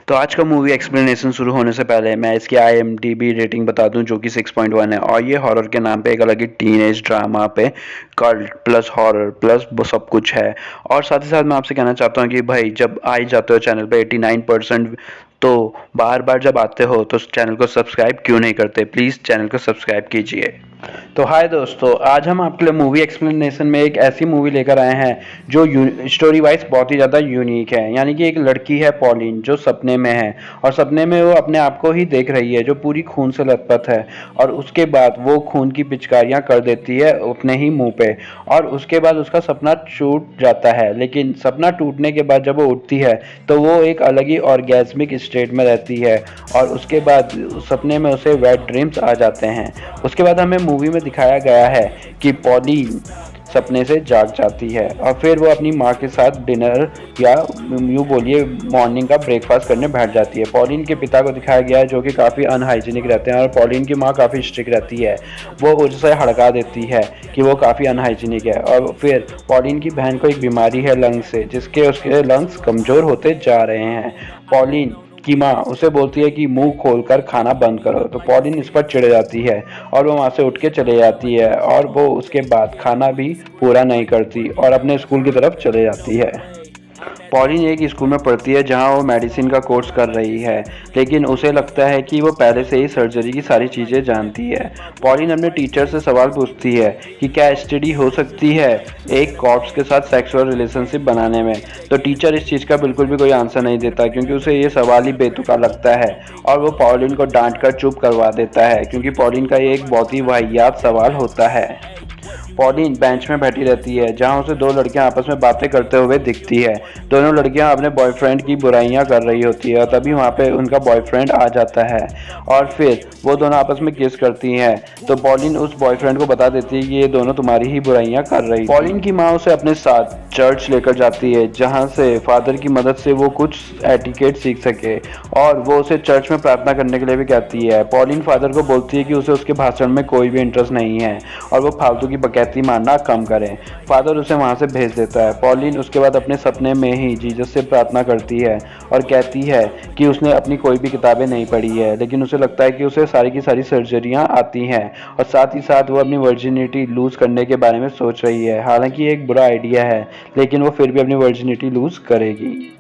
तो आज का मूवी एक्सप्लेनेशन शुरू होने से पहले मैं इसकी IMDb रेटिंग बता दूं जो कि 6.1 है। और ये हॉरर के नाम पे एक अलग ही टीनेज ड्रामा पे कल्ट प्लस हॉरर प्लस वो सब कुछ है। और साथ ही साथ मैं आपसे कहना चाहता हूँ कि भाई जब आ ही जाते हो चैनल पे 89% तो बार बार जब आते हो तो चैनल को सब्सक्राइब क्यों नहीं करते, प्लीज़ चैनल को सब्सक्राइब कीजिए। तो हाय दोस्तों, आज हम आपके लिए मूवी एक्सप्लेनेशन में एक ऐसी मूवी लेकर आए हैं जो स्टोरी वाइज बहुत ही ज़्यादा यूनिक है। यानी कि एक लड़की है पॉलिन जो सपने में है और सपने में वो अपने आप को ही देख रही है जो पूरी खून से लथपथ है। और उसके बाद वो खून की पिचकारियाँ कर देती है अपने ही मुंह पे और उसके बाद उसका सपना टूट जाता है। लेकिन सपना टूटने के बाद जब वो उठती है तो वो एक अलग ही ऑर्गेज्मिक स्टेट में रहती है और उसके बाद सपने में उसे वेट ड्रीम्स आ जाते हैं। उसके बाद हमें मूवी में दिखाया गया है कि पॉलिन सपने से जाग जाती है और फिर वो अपनी माँ के साथ डिनर या यूँ बोलिए मॉर्निंग का ब्रेकफास्ट करने बैठ जाती है। पॉलिन के पिता को दिखाया गया है जो कि काफ़ी अनहाइजीनिक रहते हैं और पॉलिन की माँ काफ़ी स्ट्रिक्ट रहती है। वो उसे हड़का देती है कि वो काफ़ी अनहाइजीनिक है। और फिर पॉलिन की बहन को एक बीमारी है लंग्स से, जिसके उसके लंग्स कमज़ोर होते जा रहे हैं। पॉलिन की माँ उसे बोलती है कि मुंह खोलकर खाना बंद करो, तो पॉलिन इस पर चिढ़ जाती है और वो वहाँ से उठ के चले जाती है और वो उसके बाद खाना भी पूरा नहीं करती और अपने स्कूल की तरफ चले जाती है। पॉलिन एक स्कूल में पढ़ती है जहां वो मेडिसिन का कोर्स कर रही है, लेकिन उसे लगता है कि वो पहले से ही सर्जरी की सारी चीज़ें जानती है। पॉलिन अपने टीचर से सवाल पूछती है कि क्या एसटीडी हो सकती है एक कॉर्प्स के साथ सेक्सुअल रिलेशनशिप बनाने में। तो टीचर इस चीज़ का बिल्कुल भी कोई आंसर नहीं देता क्योंकि उसे ये सवाल ही बेतुका लगता है और वो पॉलिन को डांट कर चुप करवा देता है क्योंकि पॉलिन का ये एक बहुत ही वाहियात सवाल होता है। पॉलिन बेंच में बैठी रहती है जहां उसे दो लड़कियां आपस में बातें करते हुए दिखती है। दोनों लड़कियां अपने बॉयफ्रेंड की बुराइयां कर रही होती है और तभी वहां पे उनका बॉयफ्रेंड आ जाता है और फिर वो दोनों आपस में किस करती हैं। तो पॉलिन उस बॉयफ्रेंड को बता देती है कि ये दोनों तुम्हारी ही बुराइयां कर रही। पॉलिन की माँ उसे अपने साथ चर्च लेकर जाती है जहाँ से फादर की मदद से वो कुछ एटिकेट सीख सके और वो उसे चर्च में प्रार्थना करने के लिए भी कहती है। पॉलिन फादर को बोलती है कि उसे उसके भाषण में कोई भी इंटरेस्ट नहीं है और वो फालतू की बकैती मारना कम करें। फादर उसे वहाँ से भेज देता है। पॉलिन उसके बाद अपने सपने में ही जीसस से प्रार्थना करती है और कहती है कि उसने अपनी कोई भी किताबें नहीं पढ़ी है, लेकिन उसे लगता है कि उसे सारी की सारी सर्जरियाँ आती हैं और साथ ही साथ वो अपनी वर्जिनिटी लूज़ करने के बारे में सोच रही है। हालांकि ये एक बुरा आइडिया है लेकिन वो फिर भी अपनी वर्जिनिटी लूज़ करेगी।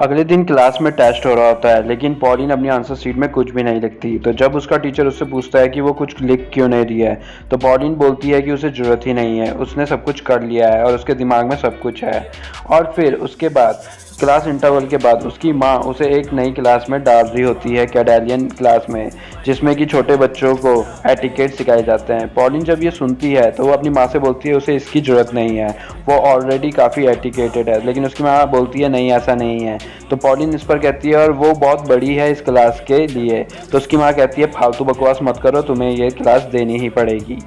अगले दिन क्लास में टेस्ट हो रहा होता है लेकिन पॉलिन अपनी आंसर शीट में कुछ भी नहीं लिखती। तो जब उसका टीचर उससे पूछता है कि वो कुछ लिख क्यों नहीं रही है तो पॉलिन बोलती है कि उसे ज़रूरत ही नहीं है, उसने सब कुछ कर लिया है और उसके दिमाग में सब कुछ है। और फिर उसके बाद क्लास इंटरवल के बाद उसकी माँ उसे एक नई क्लास में डाल रही होती है, कैडेलियन क्लास में, जिसमें कि छोटे बच्चों को एटिकेट सिखाए जाते हैं। पॉलिन जब ये सुनती है तो वो अपनी माँ से बोलती है उसे इसकी ज़रूरत नहीं है, वो ऑलरेडी काफ़ी एटिकेटेड है। लेकिन उसकी माँ बोलती है नहीं ऐसा नहीं है। तो पॉलिन इस पर कहती है और वो बहुत बड़ी है इस क्लास के लिए। तो उसकी माँ कहती है फालतू बकवास मत करो, तुम्हें ये क्लास देनी ही पड़ेगी।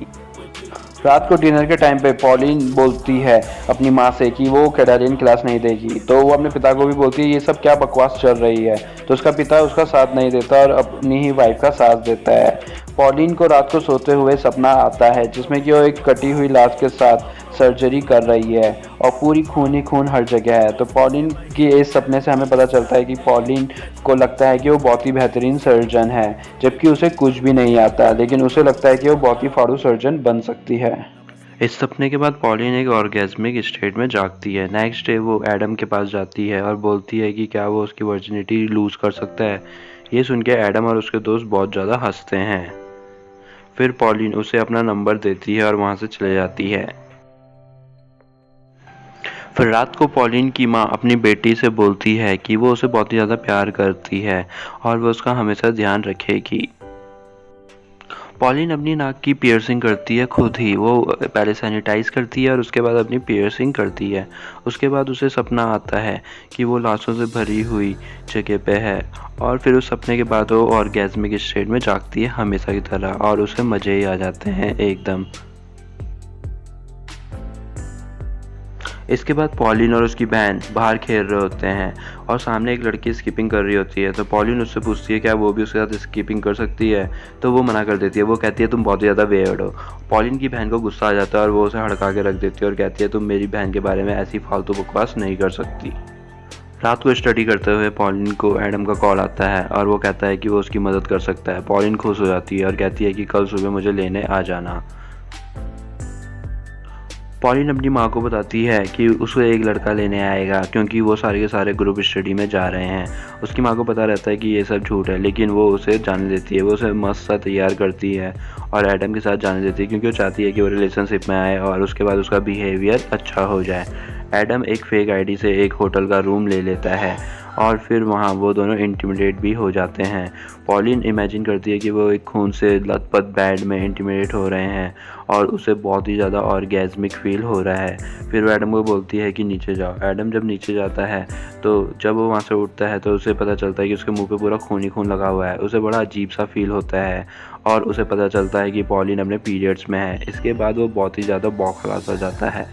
रात को डिनर के टाइम पे पॉलिन बोलती है अपनी माँ से कि वो कैडेलियन क्लास नहीं देगी। तो वो अपने पिता को भी बोलती है ये सब क्या बकवास चल रही है। तो उसका पिता उसका साथ नहीं देता और अपनी ही वाइफ का साथ देता है। पॉलिन को रात को सोते हुए सपना आता है जिसमें कि वो एक कटी हुई लाश के साथ सर्जरी कर रही है और पूरी खून ही खून हर जगह है। तो पॉलिन की इस सपने से हमें पता चलता है कि पॉलिन को लगता है कि वो बहुत ही बेहतरीन सर्जन है जबकि उसे कुछ भी नहीं आता, लेकिन उसे लगता है कि वो बहुत ही फाड़ू सर्जन बन सकती है। इस सपने के बाद पॉलिन एक ऑर्गेज्मिक स्टेट में जागती है। नेक्स्ट डे वो एडम के पास जाती है और बोलती है कि क्या वो उसकी वर्जिनिटी लूज़ कर सकता है। ये सुन के एडम और उसके दोस्त बहुत ज़्यादा हंसते हैं। फिर पॉलिन उसे अपना नंबर देती है और वहाँ से चले जाती है। फिर रात को पॉलिन की माँ अपनी बेटी से बोलती है कि वो उसे बहुत ही ज़्यादा प्यार करती है और वो उसका हमेशा ध्यान रखेगी। पॉलिन अपनी नाक की पियर्सिंग करती है खुद ही। वो पहले सैनिटाइज करती है और उसके बाद अपनी पियर्सिंग करती है। उसके बाद उसे सपना आता है कि वो लाशों से भरी हुई जगह पे है और फिर उस सपने के बाद वो ऑर्गेज्मिक स्टेट में जागती है हमेशा की तरह और उसे मज़े ही आ जाते हैं एकदम। इसके बाद पॉलिन और उसकी बहन बाहर खेल रहे होते हैं और सामने एक लड़की स्कीपिंग कर रही होती है। तो पॉलिन उससे पूछती है क्या वो भी उसके साथ स्कीपिंग कर सकती है। तो वो मना कर देती है। वो कहती है तुम बहुत ज़्यादा वेयर्ड हो। पॉलिन की बहन को गुस्सा आ जाता है और वो उसे हड़का के रख देती है और कहती है तुम मेरी बहन के बारे में ऐसी फालतू बकवास नहीं कर सकती। रात को स्टडी करते हुए पॉलिन को एडम का कॉल आता है और वो कहता है कि वो उसकी मदद कर सकता है। पॉलिन खुश हो जाती है और कहती है कि कल सुबह मुझे लेने आ जाना। पॉलिन अपनी माँ को बताती है कि उसे एक लड़का लेने आएगा क्योंकि वो सारे के सारे ग्रुप स्टडी में जा रहे हैं। उसकी माँ को पता रहता है कि ये सब झूठ है, लेकिन वो उसे जाने देती है। वो उसे मस्त सा तैयार करती है और एडम के साथ जाने देती है क्योंकि वो चाहती है कि वो रिलेशनशिप में आए और उसके बाद उसका बिहेवियर अच्छा हो जाए। एडम एक फेक आईडी से एक होटल का रूम ले लेता है और फिर वहाँ वो दोनों इंटिमिडेट भी हो जाते हैं। पॉलिन इमेजिन करती है कि वो एक खून से लथपथ बेड में इंटिमिडेट हो रहे हैं और उसे बहुत ही ज़्यादा ऑर्गेज़मिक फील हो रहा है। फिर वो एडम को बोलती है कि नीचे जाओ। एडम जब नीचे जाता है तो जब वो वहाँ से उठता है तो उसे पता चलता है कि उसके मुंह पे पूरा खून ही खून लगा हुआ है। उसे बड़ा अजीब सा फील होता है और उसे पता चलता है कि पॉलिन अपने पीरियड्स में है। इसके बाद वो बहुत ही ज़्यादा बौखला सा जाता है।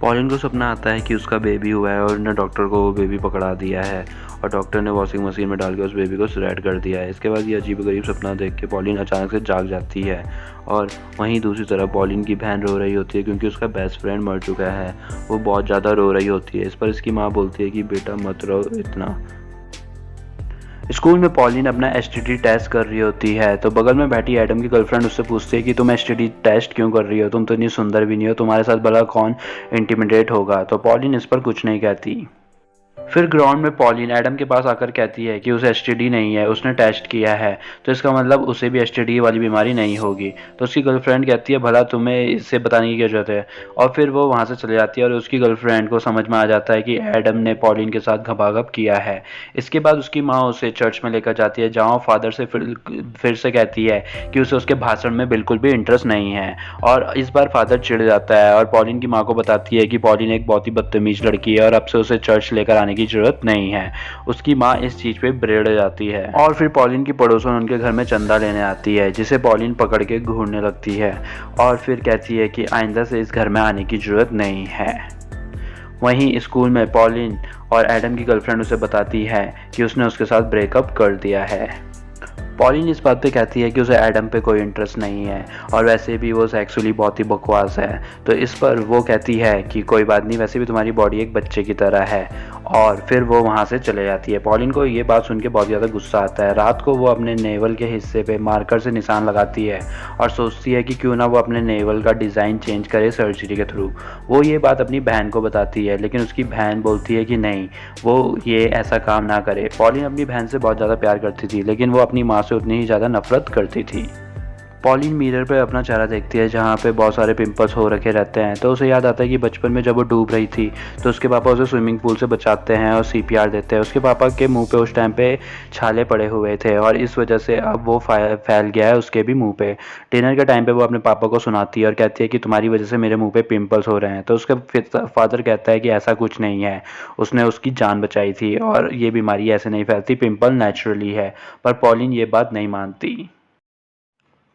पॉलिन को सपना आता है कि उसका बेबी हुआ है और उन्होंने डॉक्टर को वो बेबी पकड़ा दिया है और डॉक्टर ने वॉशिंग मशीन में डाल के उस बेबी को सिलेक्ट कर दिया है। इसके बाद ये अजीब-गरीब सपना देख के पॉलिन अचानक से जाग जाती है और वहीं दूसरी तरफ पॉलिन की बहन रो रही होती है क्योंकि उसका बेस्ट फ्रेंड मर चुका है। वो बहुत ज़्यादा रो रही होती है। इस पर इसकी माँ बोलती है कि बेटा मत रो इतना। स्कूल में पॉलिन अपना एसटीडी टेस्ट कर रही होती है तो बगल में बैठी एडम की गर्लफ्रेंड उससे पूछती है कि तुम एसटीडी टेस्ट क्यों कर रही हो, तुम तो इतनी सुंदर भी नहीं हो, तुम्हारे साथ भला कौन इंटिमिडेट होगा। तो पॉलिन इस पर कुछ नहीं कहती। फिर ग्राउंड में पॉलिन एडम के पास आकर कहती है कि उसे एसटीडी नहीं है, उसने टेस्ट किया है तो इसका मतलब उसे भी एसटीडी वाली बीमारी नहीं होगी। तो उसकी गर्लफ्रेंड कहती है भला तुम्हें इससे बताने की क्या जरूरत है, और फिर वो वहाँ से चले जाती है और उसकी गर्लफ्रेंड को समझ में आ जाता है कि एडम ने पॉलिन के साथ घपाघप किया है। इसके बाद उसकी माँ उसे चर्च में लेकर जाती है जहाँ फादर से फिर से कहती है कि उसे उसके भाषण में बिल्कुल भी इंटरेस्ट नहीं है और इस बार फादर चिढ़ जाता है और पॉलिन की माँ को बताती है कि पॉलिन एक बहुत ही बदतमीज लड़की है और अब से उसे चर्च लेकर आने की जरूरत नहीं है। उसकी माँ इस चीज पे ब्रेड़ जाती है और फिर पॉलिन की पड़ोसन उनके घर में चंदा लेने आती है जिसे पॉलिन पकड़ के घूरने लगती है और फिर कहती है कि आइंदा से इस घर में आने की जरूरत नहीं है। वहीं स्कूल में पॉलिन और एडम की गर्लफ्रेंड उसे बताती है कि उसने उसके साथ ब्रेकअप कर दिया है। पॉलिन इस बात पे कहती है कि उसे एडम पे कोई इंटरेस्ट नहीं है और वैसे भी वो सेक्सुअली बहुत ही बकवास है। तो इस पर वो कहती है कि कोई बात नहीं, वैसे भी तुम्हारी बॉडी एक बच्चे की तरह है, और फिर वो वहाँ से चले जाती है। पॉलिन को ये बात सुन के बहुत ज़्यादा गुस्सा आता है। रात को वो अपने नेवल के हिस्से पे मार्कर से निशान लगाती है और सोचती है कि क्यों ना वो अपने नेवल का डिज़ाइन चेंज करे सर्जरी के थ्रू। वो ये बात अपनी बहन को बताती है लेकिन उसकी बहन बोलती है कि नहीं, वो ये ऐसा काम ना करे। पॉलिन अपनी बहन से बहुत ज़्यादा प्यार करती थी लेकिन वो अपनी माँ से उतनी ही ज़्यादा नफरत करती थी। पॉलिन मिरर पे अपना चेहरा देखती है जहाँ पे बहुत सारे पिंपल्स हो रखे रहते हैं तो उसे याद आता है कि बचपन में जब वो डूब रही थी तो उसके पापा उसे स्विमिंग पूल से बचाते हैं और सीपीआर देते हैं। उसके पापा के मुंह पे उस टाइम पे छाले पड़े हुए थे और इस वजह से अब वो फैल गया है उसके भी मुंह पे। डिनर के टाइम पे वो अपने पापा को सुनाती है और कहती है कि तुम्हारी वजह से मेरे मुँह पे पिम्पल्स हो रहे हैं। तो उसके फादर कहता है कि ऐसा कुछ नहीं है, उसने उसकी जान बचाई थी और ये बीमारी ऐसे नहीं फैलती, पिम्पल नेचुरली है। पर पॉलिन ये बात नहीं मानती।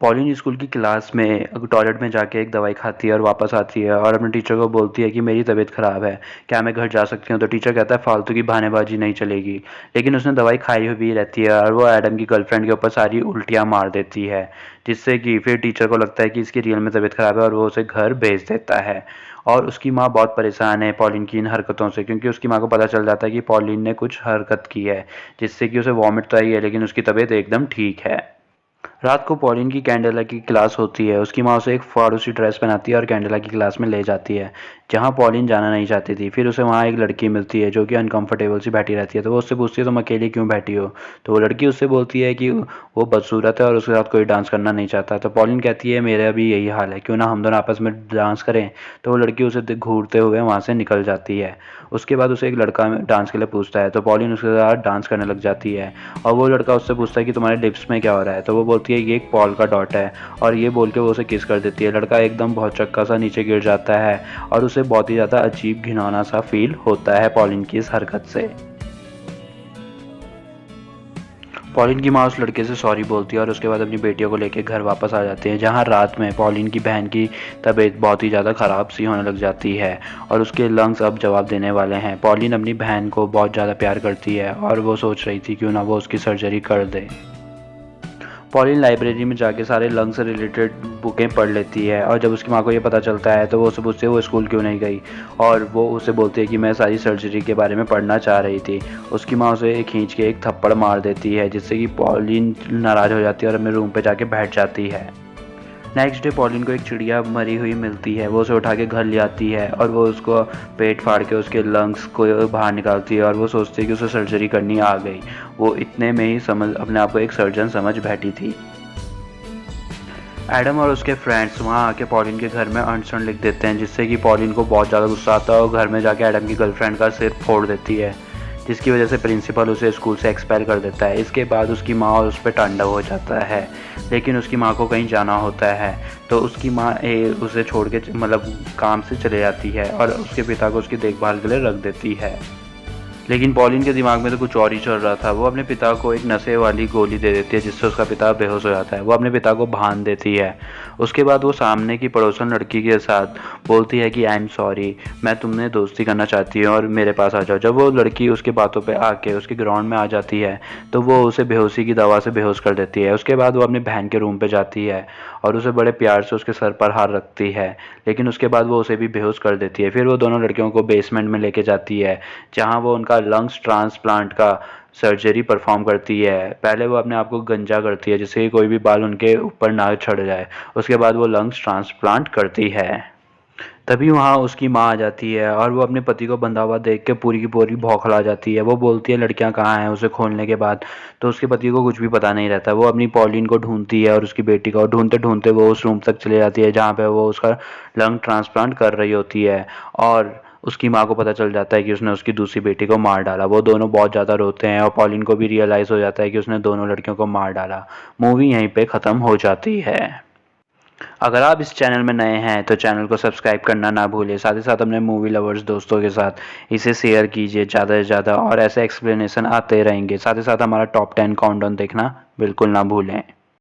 पॉलिन स्कूल की क्लास में टॉयलेट में जाके एक दवाई खाती है और वापस आती है और अपने टीचर को बोलती है कि मेरी तबीयत ख़राब है, क्या मैं घर जा सकती हूँ। तो टीचर कहता है फालतू की बहानेबाजी नहीं चलेगी, लेकिन उसने दवाई खाई हुई रहती है और वो एडम की गर्लफ्रेंड के ऊपर सारी उल्टियाँ मार देती है जिससे कि फिर टीचर को लगता है कि इसकी रियल में तबीयत ख़राब है और वो उसे घर भेज देता है। और उसकी माँ बहुत परेशान है पॉलिन की इन हरकतों से क्योंकि उसकी माँ को पता चल जाता है कि पॉलिन ने कुछ हरकत की है जिससे कि उसे वॉमिट तो आई है लेकिन उसकी तबीयत एकदम ठीक है। रात को पॉलिन की कैंडेला की क्लास होती है। उसकी माँ उसे एक फाड़ूसी ड्रेस पहनाती है और कैंडेला की क्लास में ले जाती है जहाँ पॉलिन जाना नहीं चाहती थी। फिर उसे वहाँ एक लड़की मिलती है जो कि अनकंफर्टेबल सी बैठी रहती है। तो वो उससे पूछती है तुम अकेली क्यों बैठी हो। तो वो लड़की उससे बोलती है कि वो बदसूरत है और उसके साथ कोई डांस करना नहीं चाहता। तो पॉलिन कहती है मेरा भी यही हाल है, क्यों ना हम दोनों आपस में डांस करें। तो वो लड़की उसे घूरते हुए वहाँ से निकल जाती है। उसके बाद उसे एक लड़का डांस के लिए पूछता है तो पॉलिन उसके साथ डांस करने लग जाती है और वो लड़का उससे पूछता है कि तुम्हारे लिप्स में क्या हो रहा है। तो वो बोलती है ये एक पॉल का डॉट है और ये बोल के वो उसे किस कर देती है। लड़का एकदम बहुत चक्का सा नीचे गिर जाता है और उसे बहुत ही ज़्यादा अजीब घिनौना सा फील होता है पॉलिन की इस हरकत से। पॉलिन की माँ उस लड़के से सॉरी बोलती है और उसके बाद अपनी बेटियों को लेकर घर वापस आ जाते हैं जहाँ रात में पॉलिन की बहन की तबीयत बहुत ही ज़्यादा ख़राब सी होने लग जाती है और उसके लंग्स अब जवाब देने वाले हैं। पॉलिन अपनी बहन को बहुत ज़्यादा प्यार करती है और वो सोच रही थी क्यों ना वो उसकी सर्जरी कर दे। पॉलिन लाइब्रेरी में जाके सारे लंग्स से रिलेटेड बुकें पढ़ लेती है और जब उसकी माँ को ये पता चलता है तो वो उससे पूछती है वो स्कूल क्यों नहीं गई, और वो उसे बोलती है कि मैं सारी सर्जरी के बारे में पढ़ना चाह रही थी। उसकी माँ उसे खींच के एक थप्पड़ मार देती है जिससे कि पॉलिन नाराज़ हो जाती है और अपने रूम पे जाके बैठ जाती है। नेक्स्ट डे पॉलिन को एक चिड़िया मरी हुई मिलती है, वो उसे उठा के घर ले आती है और वो उसको पेट फाड़ के उसके लंग्स को बाहर निकालती है और वो सोचती है कि उसे सर्जरी करनी आ गई। वो इतने में ही अपने आप को एक सर्जन समझ बैठी थी। एडम और उसके फ्रेंड्स वहाँ आके पॉलिन के घर में अनशन लिख देते हैं जिससे कि पॉलिन को बहुत ज़्यादा गुस्सा आता है और घर में जाके एडम की गर्लफ्रेंड का सिर फोड़ देती है, जिसकी वजह से प्रिंसिपल उसे स्कूल से एक्सपेल कर देता है। इसके बाद उसकी माँ उस पर तांडव हो जाता है, लेकिन उसकी माँ को कहीं जाना होता है तो उसकी माँ उसे छोड़ के मतलब काम से चले जाती है और उसके पिता को उसकी देखभाल के लिए रख देती है। लेकिन पॉलिन के दिमाग में तो कुछ और ही चल रहा था। वो अपने पिता को एक नशे वाली गोली दे देती है जिससे उसका पिता बेहोश हो जाता है। वो अपने पिता को भान देती है। उसके बाद वो सामने की पड़ोसन लड़की के साथ बोलती है कि आई एम सॉरी, मैं तुमने दोस्ती करना चाहती हूँ और मेरे पास आ जाओ। जब वो लड़की उसके बातों पे आके उसके ग्राउंड में आ जाती है तो वो उसे बेहोशी की दवा से बेहोश कर देती है। उसके बाद वो अपनी बहन के रूम पे जाती है और उसे बड़े प्यार से उसके सर पर हाथ रखती है, लेकिन उसके बाद वो उसे भी बेहोश कर देती है। फिर वो दोनों लड़कियों को बेसमेंट में लेके जाती है जहाँ वो उनका लंग्स ट्रांसप्लांट का सर्जरी परफॉर्म करती है। पहले वो अपने आप को गंजा करती है जिससे कि कोई भी बाल उनके ऊपर ना छड़ जाए। उसके बाद वो लंग्स ट्रांसप्लांट करती है। तभी वहाँ उसकी माँ आ जाती है और वो अपने पति को बंधा हुआ देख के पूरी की पूरी बौखला जाती है। वो बोलती है लड़कियाँ कहाँ हैं उसे खोलने के बाद, तो उसके पति को कुछ भी पता नहीं रहता। वो अपनी पॉलिन को ढूंढती है और उसकी बेटी को, ढूंढते ढूंढते वो उस रूम तक चले जाती है जहाँ पे वो उसका लंग ट्रांसप्लांट कर रही होती है और उसकी माँ को पता चल जाता है कि उसने उसकी दूसरी बेटी को मार डाला। वो दोनों बहुत ज़्यादा रोते हैं और पॉलिन को भी रियलाइज़ हो जाता है कि उसने दोनों लड़कियों को मार डाला। मूवी यहीं पे ख़त्म हो जाती है। अगर आप इस चैनल में नए हैं तो चैनल को सब्सक्राइब करना ना भूलें। साथ ही साथ अपने मूवी लवर्स दोस्तों के साथ इसे शेयर कीजिए ज़्यादा से ज़्यादा और ऐसे एक्सप्लेनेशन आते रहेंगे। साथ ही साथ हमारा टॉप 10 काउंटडाउन देखना बिल्कुल ना भूलें।